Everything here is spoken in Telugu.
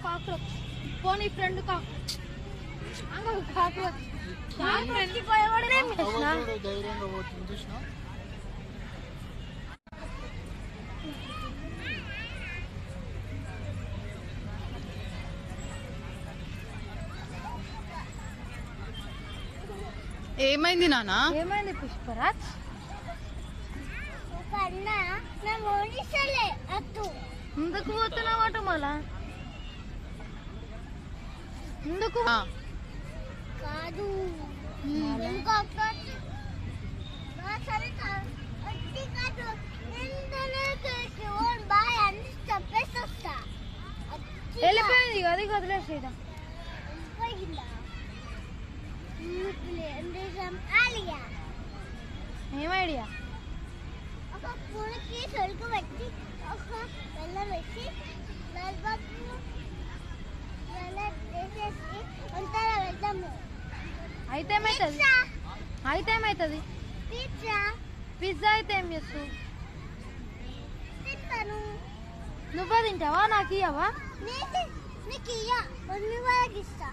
కాక్రోచ్ పోనీ ఫ్రెండ్ కాక్రోచ్ ధైర్యంగా పోతుంది చూసినా. ఏమైంది నానా? ఏమైంది పుష్పరాజ్? ఎందుకు పోతున్నావట మళ్ళా? ఎందుకు కాదు వెళ్ళిపోయింది అది వదిలేసేదా? ఏం ఐడియా? ఒక పూలకి సొలుకు పెట్టి ఒక బెల్లం వేసి వేసేసి వంటలో వెళ్దాము. అయితే ఏమైతుంది? పిజ్జా అయితే ఏం చేస్తావు? తింటాను. నువ్వే తింటావా? నాకు ఇయ్యవా? నీకు ఇయ్య, వాళ్ళకి ఇస్తా.